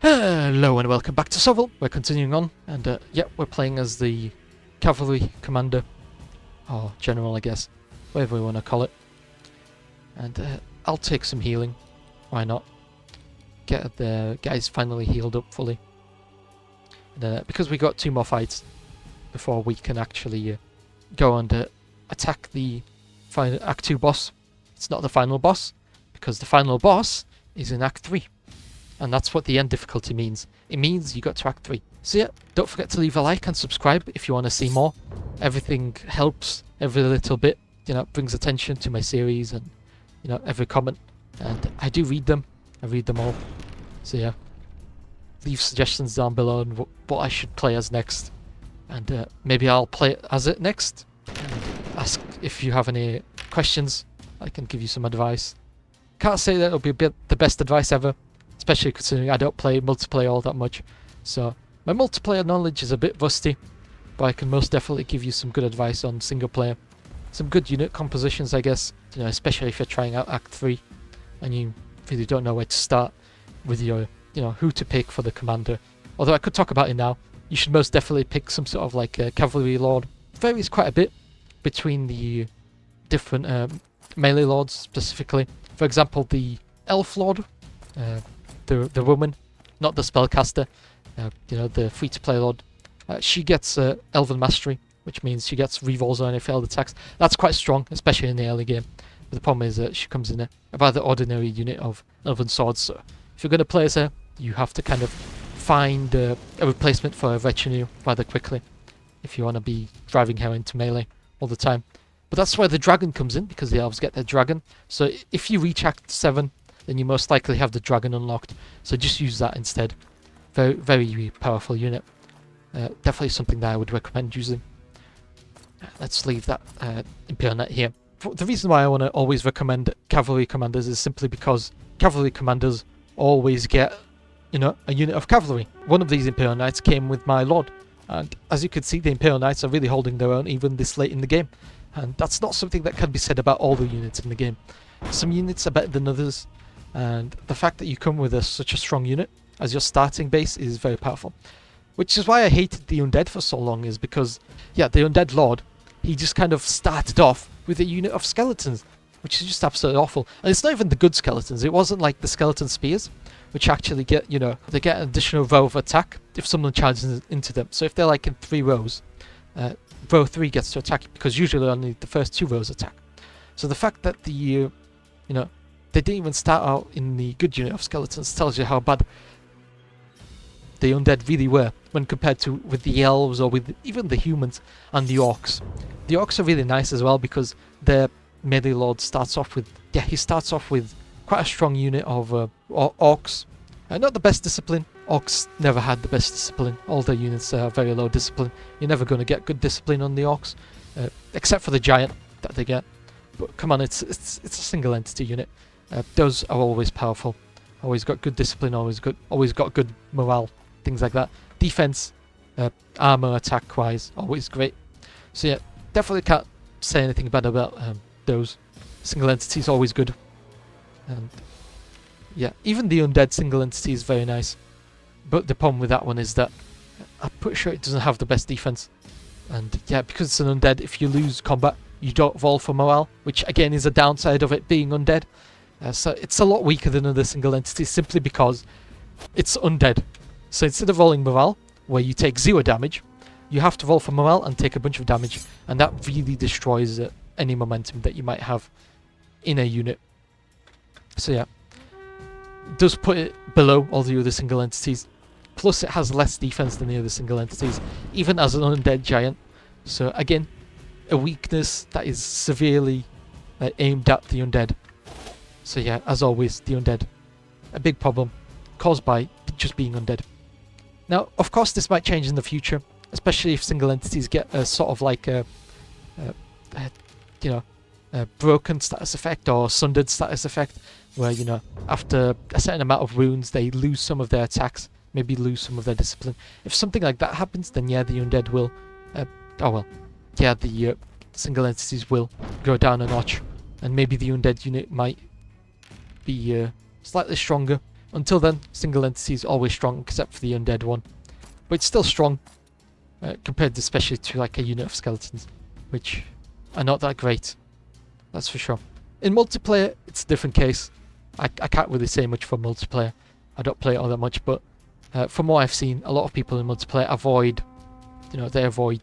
Hello and welcome back to Sovl. We're continuing on, and yeah, we're playing as the cavalry commander, or general, I guess, whatever we want to call it. And I'll take some healing. Why not? Get the guys finally healed up fully. And because we got 2 more fights before we can actually go and attack the final Act 2 boss. It's not the final boss, because the final boss is in Act 3. And that's what the end difficulty means. It means you got to Act 3. So yeah, don't forget to leave a like and subscribe if you want to see more. Everything helps, every little bit, brings attention to my series, and, every comment. And I do read them. I read them all. So yeah, leave suggestions down below on what I should play as next. And maybe I'll play it as it next. And ask if you have any questions. I can give you some advice. Can't say that it'll be the best advice ever, especially considering I don't play multiplayer all that much. So my multiplayer knowledge is a bit rusty, but I can most definitely give you some good advice on single player. Some good unit compositions, I guess, especially if you're trying out Act 3 and you really don't know where to start with your, who to pick for the commander. Although I could talk about it now. You should most definitely pick some sort of like a cavalry lord. It varies quite a bit between the different melee lords specifically. For example, the elf lord, the woman, not the spellcaster, the free-to-play lord, she gets elven mastery, which means she gets rerolls on any failed attacks. That's quite strong, especially in the early game. But the problem is that she comes in a rather ordinary unit of elven swords, so if you're going to play as her, you have to kind of find a replacement for a retinue rather quickly if you want to be driving her into melee all the time. But that's where the dragon comes in, because the elves get their dragon. So if you reach Act 7, then you most likely have the dragon unlocked. So just use that instead. Very, very powerful unit. Definitely something that I would recommend using. Let's leave that Imperial Knight here. The reason why I want to always recommend cavalry commanders is simply because cavalry commanders always get, a unit of cavalry. One of these Imperial Knights came with my Lord. And as you can see, the Imperial Knights are really holding their own even this late in the game. And that's not something that can be said about all the units in the game. Some units are better than others. And the fact that you come with such a strong unit as your starting base is very powerful. Which is why I hated the Undead for so long, is because, yeah, the Undead Lord, he just kind of started off with a unit of skeletons, which is just absolutely awful. And it's not even the good skeletons. It wasn't like the skeleton spears, which actually get, they get an additional row of attack if someone charges into them. So if they're like in 3 rows, row 3 gets to attack, because usually only the first 2 rows attack. So the fact that the, they didn't even start out in the good unit of skeletons tells you how bad the undead really were when compared to with the elves or with even the humans and the orcs. The orcs are really nice as well, because their melee lord starts off with, he starts off with quite a strong unit of orcs. Not the best discipline. Orcs never had the best discipline. All their units are very low discipline. You're never going to get good discipline on the orcs, except for the giant that they get. But come on, it's a single entity unit. Those are always powerful. Always got good discipline. Always got good morale. Things like that. Defense, armor, attack wise, always great. So yeah, definitely can't say anything bad about those. Single entity is always good. And yeah, even the undead single entity is very nice. But the problem with that one is that I'm pretty sure it doesn't have the best defense. And yeah, because it's an undead, if you lose combat, you don't roll for morale, which again is a downside of it being undead. So it's a lot weaker than other single entities, simply because it's undead. So instead of rolling morale, where you take 0 damage, you have to roll for morale and take a bunch of damage. And that really destroys any momentum that you might have in a unit. So yeah, it does put it below all the other single entities. Plus it has less defense than the other single entities, even as an undead giant. So again, a weakness that is severely aimed at the undead. So yeah, as always, the undead, a big problem caused by just being undead. Now, of course, this might change in the future, especially if single entities get a sort of like a broken status effect or sundered status effect, where, after a certain amount of wounds, they lose some of their attacks, maybe lose some of their discipline. If something like that happens, then yeah, the undead will, the single entities will go down a notch, and maybe the undead unit might be slightly stronger, Until then, single entity is always strong except for the undead one. But it's still strong, compared especially to like a unit of skeletons, which are not that great. That's for sure. In multiplayer, it's a different case. I can't really say much for multiplayer. I don't play it all that much, but from what I've seen, a lot of people in multiplayer avoid, they avoid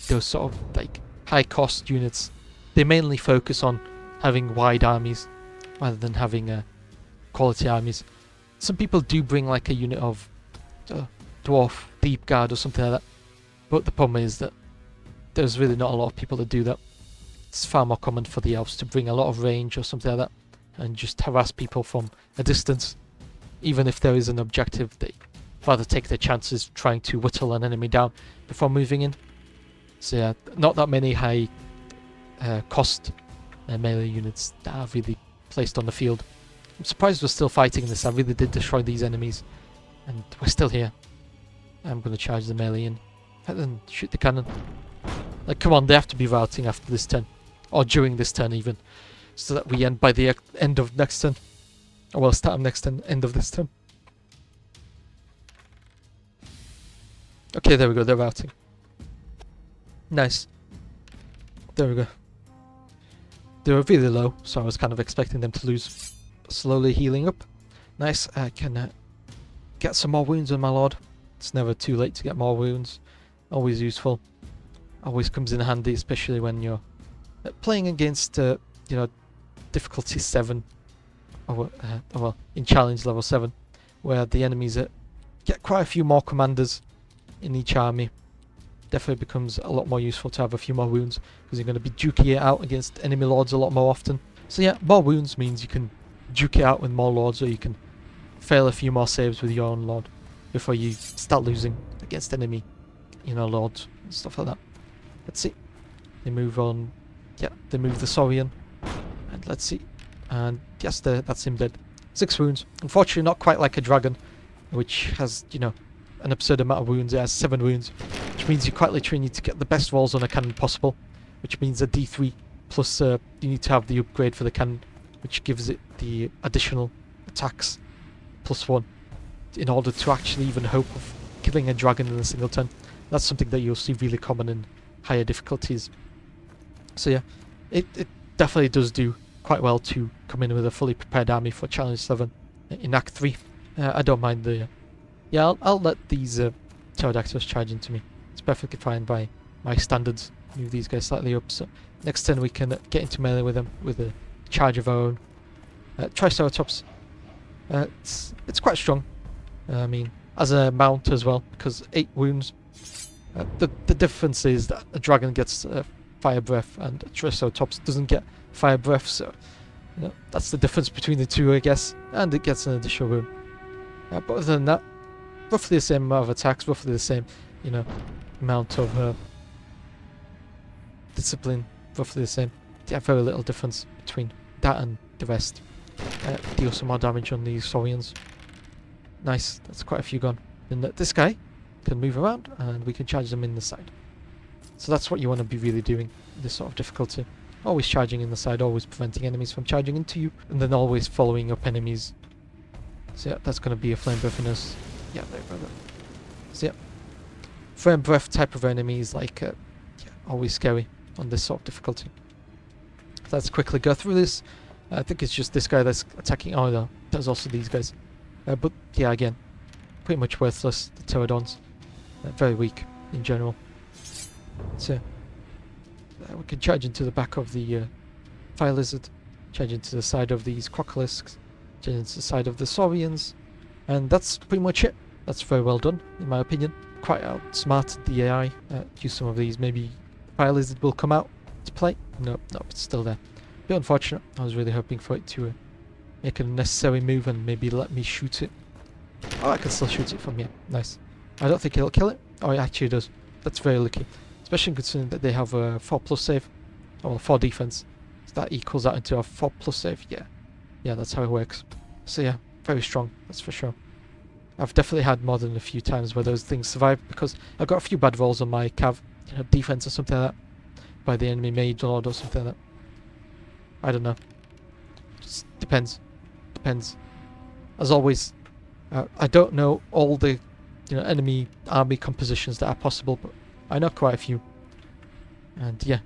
those sort of like high cost units. They mainly focus on having wide armies rather than having quality armies. Some people do bring like a unit of dwarf deep guard or something like that, but the problem is that there's really not a lot of people that do that. It's far more common for the elves to bring a lot of range or something like that and just harass people from a distance. Even if there is an objective, they rather take their chances trying to whittle an enemy down before moving in. So yeah, not that many high cost melee units that are really placed on the field. I'm surprised we're still fighting this. I really did destroy these enemies and we're still here. I'm going to charge the melee in and then shoot the cannon. Like, come on, they have to be routing after this turn, or during this turn even, so that we end by the end of next turn. Or well, start of next turn, end of this turn. Okay, there we go, they're routing. Nice. There we go. They were really low, so I was kind of expecting them to lose. Slowly healing up. Nice, I can get some more wounds on my lord. It's never too late to get more wounds. Always useful. Always comes in handy, especially when you're playing against, difficulty 7. Or, well, in challenge level 7, where the enemies get quite a few more commanders in each army. Definitely becomes a lot more useful to have a few more wounds, because you're going to be duking it out against enemy lords a lot more often. So yeah, more wounds means you can duke it out with more lords, or you can fail a few more saves with your own lord before you start losing against enemy, lords and stuff like that. Let's see. They move on. Yeah, they move the Saurian. And let's see. And yes, that's him dead. 6 wounds. Unfortunately, not quite like a dragon, which has, an absurd amount of wounds. It has 7 wounds, which means you quite literally need to get the best rolls on a cannon possible, which means a D3 plus you need to have the upgrade for the cannon, which gives it the additional attacks +1 in order to actually even hope of killing a dragon in a single turn. That's something that you'll see really common in higher difficulties. So yeah, it definitely does do quite well to come in with a fully prepared army for Challenge 7 in Act 3. I don't mind the... Yeah, I'll let these pterodactyls charge into me. It's perfectly fine by my standards. Move these guys slightly up, so next turn we can get into melee with them with a charge of our own. Triceratops. It's quite strong. I mean, as a mount as well, because 8 wounds. The difference is that a dragon gets fire breath and a Triceratops doesn't get fire breath, so that's the difference between the two, I guess, and it gets an additional wound. But other than that, roughly the same amount of attacks, roughly the same, amount of discipline, roughly the same. Yeah, very little difference between that and the rest. Deal some more damage on these Saurians. Nice, that's quite a few gone. And this guy can move around and we can charge them in the side. So that's what you want to be really doing, this sort of difficulty. Always charging in the side, always preventing enemies from charging into you, and then always following up enemies. So yeah, that's going to be a flame breath in us. Yeah, there we go. So yeah, flame breath type of enemies, like, always scary on this sort of difficulty. Let's quickly go through this. I think it's just this guy that's attacking. Oh no, there's also these guys. But yeah, again, pretty much worthless, the pterodons. Very weak in general. So we can charge into the back of the fire lizard, charge into the side of these crocolisks, charge into the side of the saurians, and that's pretty much it. That's very well done, in my opinion. Quite outsmarted the AI. Use some of these. Maybe the fire lizard will come out to play. No, it's still there. Bit unfortunate. I was really hoping for it to make a necessary move and maybe let me shoot it. Oh, I can still shoot it from here. Nice. I don't think it'll kill it. Oh, it actually does. That's very lucky. Especially considering that they have a 4+ save. Or 4 defense. So that equals out into a 4+ save. Yeah, that's how it works. So yeah, very strong. That's for sure. I've definitely had more than a few times where those things survive because I've got a few bad rolls on my cav. Defense or something like that. By the enemy mage lord or something like that. I don't know. Just depends. As always, I don't know all the enemy army compositions that are possible, but I know quite a few. And yeah,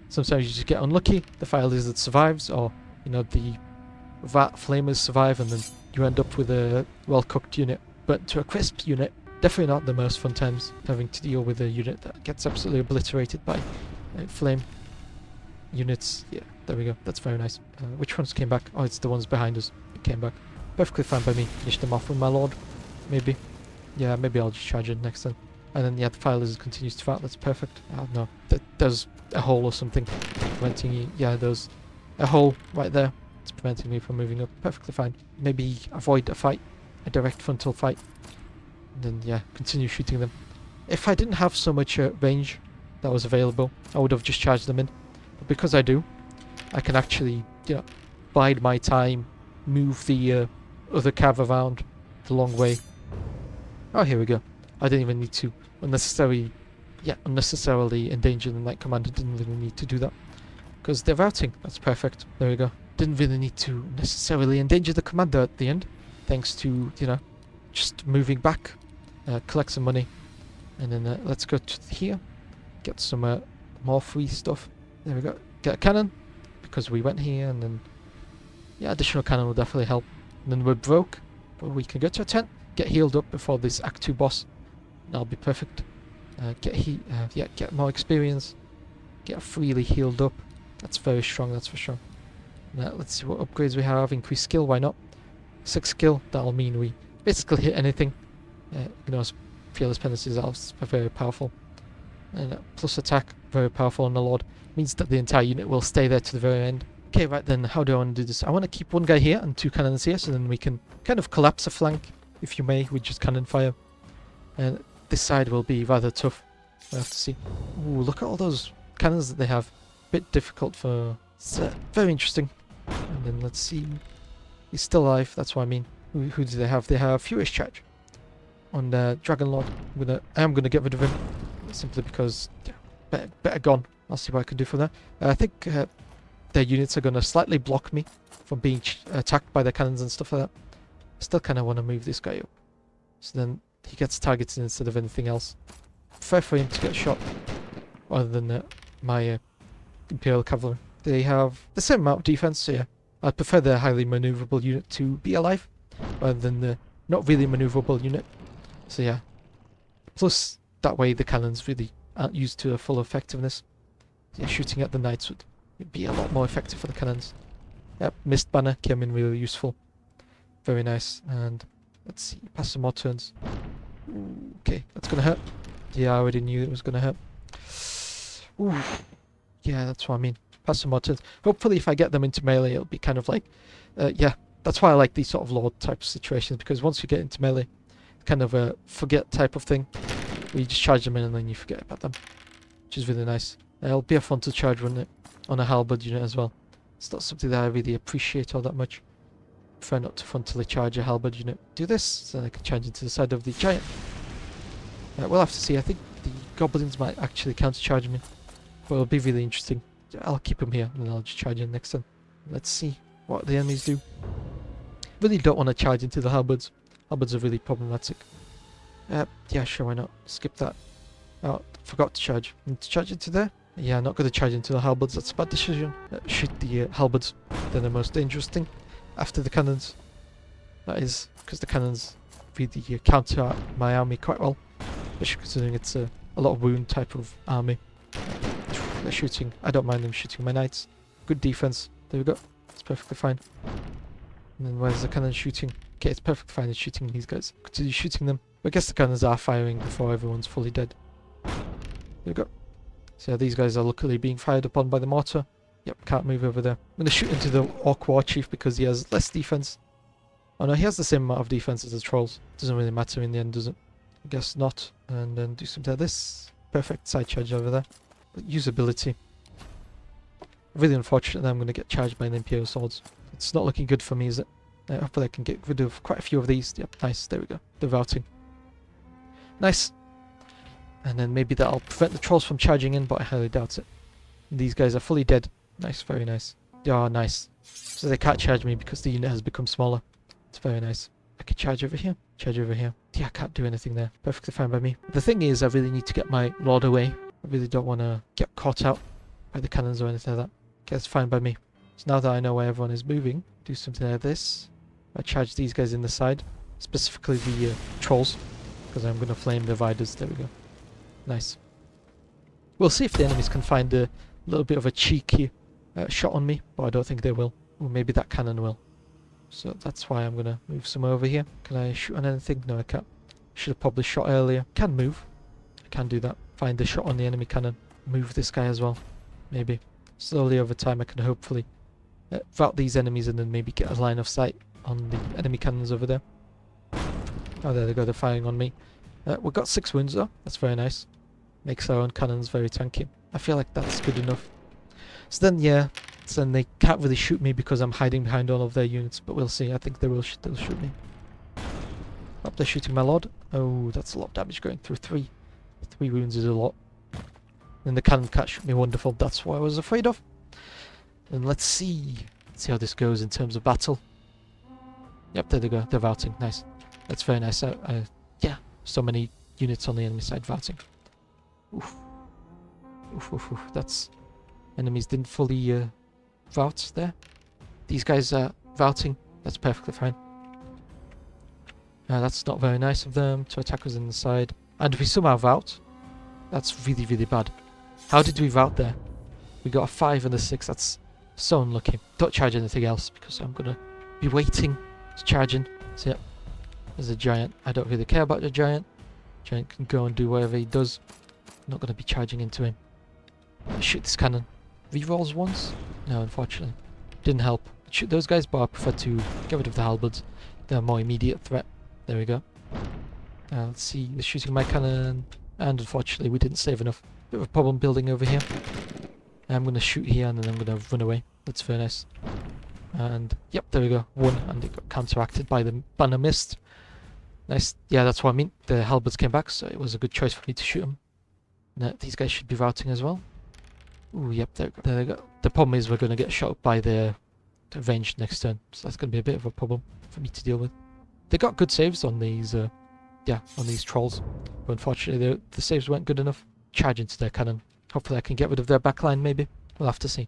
sometimes you just get unlucky, the fire lizard survives, or the vat flamers survive, and then you end up with a well-cooked unit. But to a crisp unit, definitely not the most fun times, having to deal with a unit that gets absolutely obliterated by flame units. Yeah, there we go. That's very nice. Which ones came back? Oh, it's the ones behind us that came back. Perfectly fine by me. Finish them off with my lord. Maybe. Yeah, maybe I'll just charge it next then. And then, yeah, the fire lizard continues to fight. That's perfect. Oh, no. There's a hole or something preventing you. Yeah, there's a hole right there. It's preventing me from moving up. Perfectly fine. Maybe avoid a fight. A direct frontal fight. And then, yeah, continue shooting them. If I didn't have so much range that was available, I would have just charged them in. But because I do, I can actually, bide my time, move the other cav around the long way. Oh, here we go. I didn't even need to unnecessarily endanger the Knight Commander. Didn't really need to do that. Because they're routing. That's perfect. There we go. Didn't really need to necessarily endanger the Commander at the end. Thanks to, just moving back. Collect some money. And then let's go to here. Get some more free stuff. There we go. Get a cannon. Because we went here, and then... yeah, additional cannon will definitely help. And then we're broke. But we can go to a tent. Get healed up before this Act 2 boss. That'll be perfect. Get more experience. Get freely healed up. That's very strong, that's for sure. Now, let's see what upgrades we have. Increase skill, why not? 6 skill, that'll mean we basically hit anything. Fearless Penances are very powerful. And plus attack, very powerful on the Lord. Means that the entire unit will stay there to the very end. Okay, right then, how do I want to do this? I want to keep one guy here and 2 cannons here, so then we can kind of collapse a flank, if you may, with just cannon fire. And this side will be rather tough. We'll have to see. Ooh, look at all those cannons that they have. Bit difficult for... It's very interesting. And then let's see. He's still alive, that's what I mean. Who do they have? They have Furious Charge on Dragon Lord. I am gonna get rid of him. Simply because, yeah, better gone. I'll see what I can do for that. I think their units are gonna slightly block me from being attacked by their cannons and stuff like that. I still kind of want to move this guy up. So then he gets targeted instead of anything else. Fair for him to get shot rather than my Imperial Cavalry. They have the same amount of defense, so yeah. I'd prefer the highly maneuverable unit to be alive rather than the not really maneuverable unit. So yeah. Plus, that way the cannons really aren't used to a full effectiveness. Yeah, shooting at the knights would be a lot more effective for the cannons. Yep, Mist Banner came in really useful. Very nice. And let's see, pass some more turns. Ooh, okay, that's gonna hurt. Yeah, I already knew it was gonna hurt. Ooh. Yeah, that's what I mean. Pass some more turns. Hopefully if I get them into melee, it'll be kind of like... yeah, that's why I like these sort of Lord type situations, because once you get into melee, kind of a forget type of thing, where you just charge them in and then you forget about them, which is really nice. It'll be a fun to charge, wouldn't it? On a halberd unit as well. It's not something that I really appreciate all that much. Prefer not to frontally charge a halberd unit. Do this, so then I can charge into the side of the giant. We'll have to see. I think the goblins might actually counter-charge me. But it'll be really interesting. I'll keep them here, and then I'll just charge in next turn. Let's see what the enemies do. Really don't want to charge into the halberds. Halberds are really problematic. Yeah, sure, why not? Skip that. Oh, forgot to charge. Need to charge into there? Yeah, not going to charge into the halberds. That's a bad decision. Shoot the halberds. They're the most dangerous thing. After the cannons. That is, because the cannons really counter my army quite well. Especially considering it's a lot of wound type of army. They're shooting. I don't mind them shooting my knights. Good defense. There we go. It's perfectly fine. And then where's the cannon shooting? Okay, it's perfectly fine. It's shooting these guys. Continue shooting them. I guess the cannons are firing before everyone's fully dead. There we go. So yeah, these guys are luckily being fired upon by the mortar. Yep, can't move over there. I'm going to shoot into the Orc War Chief because he has less defense. Oh no, he has the same amount of defense as the trolls. Doesn't really matter in the end, does it? I guess not. And then do something like this. Perfect side charge over there. But usability. Really unfortunate that I'm going to get charged by an Imperial Swords. It's not looking good for me, is it? Hopefully I can get rid of quite a few of these. Yep, nice. There we go. The routing. Nice. And then maybe that'll prevent the trolls from charging in, but I highly doubt it. These guys are fully dead. Nice, very nice. Oh, nice. So they can't charge me because the unit has become smaller. It's very nice. I can charge over here. charge over here. Yeah, I can't do anything there. Perfectly fine by me. The thing is, I really need to get my Lord away. I really don't want to get caught out by the cannons or anything like that. Okay, that's fine by me. So now that I know where everyone is moving, do something like this. I charge these guys in the side, specifically the trolls, because I'm going to flame dividers. There we go. Nice. We'll see if the enemies can find a little bit of a cheeky shot on me, but I don't think they will. Or maybe that cannon will. So that's why I'm going to move some over here. Can I shoot on anything? No, I can't. Should have probably shot earlier. Can move. I can do that. Find the shot on the enemy cannon. Move this guy as well. Maybe. Slowly over time I can hopefully rout these enemies and then maybe get a line of sight on the enemy cannons over there. Oh, there they go. They're firing on me. We've got 6 wounds though. That's very nice. Makes our own cannons very tanky. I feel like that's good enough. So then, yeah. So then they can't really shoot me because I'm hiding behind all of their units. But we'll see. I think they will they'll shoot me. Oh, they're shooting my Lord. Oh, that's a lot of damage going through 3. 3 wounds is a lot. And the cannon can't shoot me. Wonderful. That's what I was afraid of. And let's see. Let's see how this goes in terms of battle. Yep, there they go. They're routing. Nice. That's very nice. Yeah, so many units on the enemy side routing. Oof. Oof, oof, oof. That's... Enemies didn't fully rout there. These guys are routing. That's perfectly fine. That's not very nice of them to attack us in the side. And if we somehow rout, that's really, really bad. How did we rout there? We got a 5 and a 6. That's so unlucky. Don't charge anything else because I'm going to be waiting to charge in. So yeah, there's a giant. I don't really care about the giant. Giant can go and do whatever he does. I'm not going to be charging into him. Shoot this cannon. Rerolls once? No, unfortunately. Didn't help. Shoot those guys, but I prefer to get rid of the halberds. They're a more immediate threat. There we go. Let's see. They're shooting my cannon. And unfortunately, we didn't save enough. Bit of a problem building over here. I'm going to shoot here and then I'm going to run away. That's very nice. And, yep, there we go. 1. And it got counteracted by the banner mist. Nice. Yeah, that's what I mean. The halberds came back, so it was a good choice for me to shoot them. Now, these guys should be routing as well. Ooh, yep, there we go. There they go. The problem is we're going to get shot by the ranged next turn. So that's going to be a bit of a problem for me to deal with. They got good saves on these, on these trolls. But unfortunately, the saves weren't good enough. Charge into their cannon. Hopefully I can get rid of their backline, maybe. We'll have to see.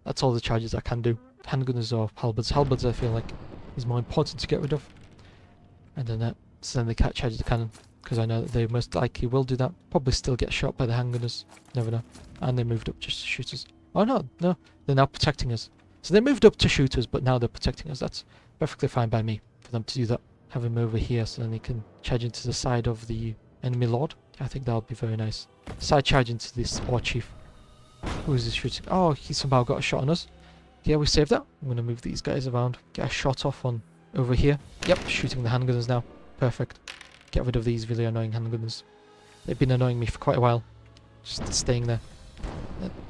That's all the charges I can do. Handgunners or halberds. Halberds, I feel like, is more important to get rid of. And then, so then they can't charge the cannon. Because I know that they most likely will do that. Probably still get shot by the handgunners. Never know. And they moved up just to shoot us. Oh no, no. They're now protecting us. So they moved up to shoot us, but now they're protecting us. That's perfectly fine by me for them to do that. Have him over here so then they can charge into the side of the enemy lord. I think that would be very nice. Side charge into this war chief. Who is this shooting? Oh, he somehow got a shot on us. Yeah, we saved that. I'm going to move these guys around. Get a shot off on over here. Yep, shooting the handgunners now. Perfect. Get rid of these really annoying handgunners. They've been annoying me for quite a while. Just staying there.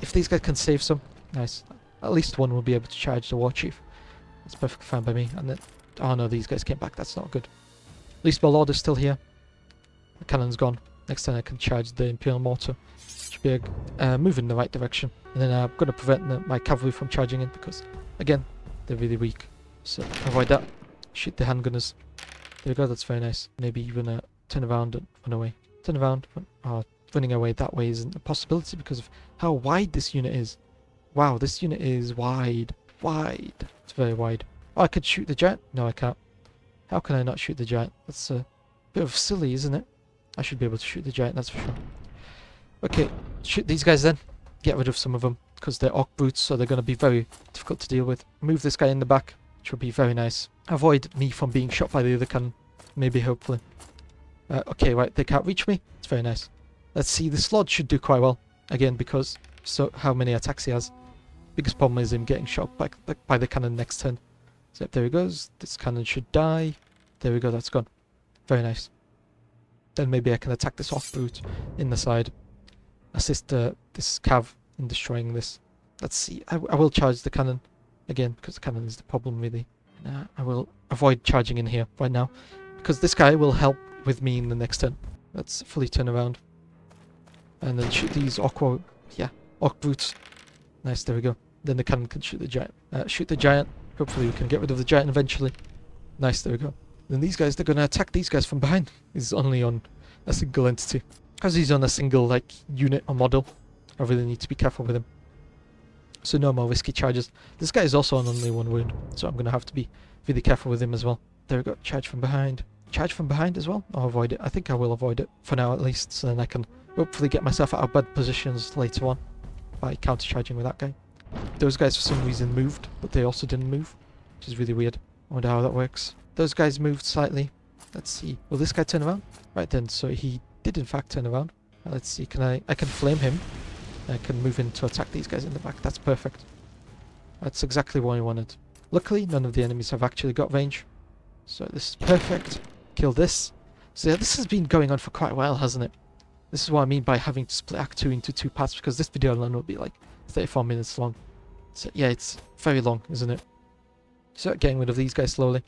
If these guys can save some, nice. At least one will be able to charge the war chief. That's perfectly fine by me. And then, oh no, these guys came back. That's not good. At least my lord is still here. The cannon's gone. Next time I can charge the Imperial Mortar. Should be a move in the right direction. And then I'm going to prevent my cavalry from charging in because, again, they're really weak. So avoid that. Shoot the handgunners. There we go, that's very nice. Maybe even turn around and run away. Turn around. Running away that way isn't a possibility because of how wide this unit is. Wow, this unit is wide. Wide. It's very wide. Oh, I could shoot the giant? No, I can't. How can I not shoot the giant? That's a bit of silly, isn't it? I should be able to shoot the giant, that's for sure. Okay, shoot these guys then. Get rid of some of them because they're orc brutes, so they're going to be very difficult to deal with. Move this guy in the back, which will be very nice. Avoid me from being shot by the other cannon. Maybe, hopefully. Okay, right, they can't reach me. It's very nice. Let's see, the Slod should do quite well. Again, because how many attacks he has. Biggest problem is him getting shot by the cannon next turn. So there he goes. This cannon should die. There we go, that's gone. Very nice. Then maybe I can attack this off brute in the side. Assist this cav in destroying this. Let's see. I will charge the cannon again because the cannon is the problem really. I will avoid charging in here right now because this guy will help with me in the next turn. Let's fully turn around and then shoot these orc brutes. Nice, there we go. Then the cannon can shoot the giant. Shoot the giant. Hopefully we can get rid of the giant eventually. Nice, there we go. then these guys, they're going to attack these guys from behind. He's only on a single entity. Because he's on a single, like, unit or model, I really need to be careful with him. So no more risky charges. This guy is also on only 1 wound, so I'm going to have to be really careful with him as well. There we go, charge from behind. Charge from behind as well, or avoid it. I think I will avoid it, for now at least, so then I can hopefully get myself out of bad positions later on by counter-charging with that guy. Those guys for some reason moved, but they also didn't move, which is really weird. I wonder how that works. Those guys moved slightly. Let's see. Will this guy turn around? Right then, so he did in fact turn around. Let's see, I can flame him. I can move in to attack these guys in the back. That's perfect. That's exactly what I wanted. Luckily, none of the enemies have actually got range. So this is perfect. Kill this. So yeah, this has been going on for quite a while, hasn't it? This is what I mean by having to split Act 2 into 2 parts, because this video alone will be like 34 minutes long. So yeah, it's very long, isn't it? So getting rid of these guys slowly.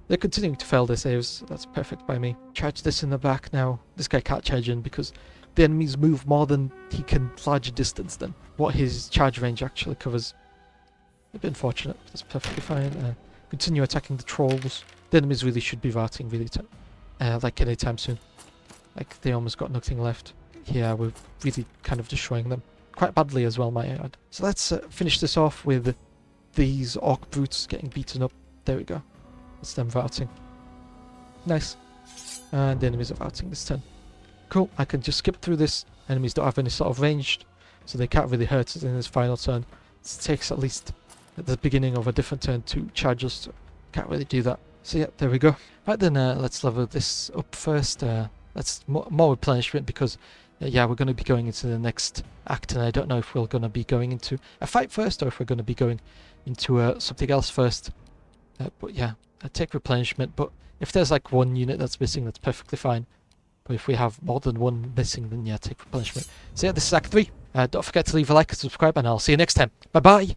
They're continuing to fail their saves. That's perfect by me. Charge this in the back now. This guy can't charge in because the enemies move more than he can larger distance than what his charge range actually covers. A bit unfortunate. That's perfectly fine. Continue attacking the trolls. The enemies really should be varting really like anytime soon. Like they almost got nothing left. Yeah, we're really kind of destroying them. Quite badly as well, might I add. So let's finish this off with these orc brutes getting beaten up. There we go. That's them varting. Nice. And the enemies are varting this turn. Cool, I can just skip through this. Enemies don't have any sort of ranged, so they can't really hurt us in this final turn. It takes at least at the beginning of a different turn to charge us. Can't really do that. So yeah, there we go. Right then, let's level this up first. Let's more replenishment because yeah, we're going to be going into the next act, and I don't know if we're going to be going into a fight first or if we're going to be going into something else first. But yeah, I take replenishment. But if there's like 1 unit that's missing, that's perfectly fine. But if we have more than 1 missing, then yeah, take replenishment. So yeah, this is Act 3. Don't forget to leave a like and subscribe, and I'll see you next time. Bye bye!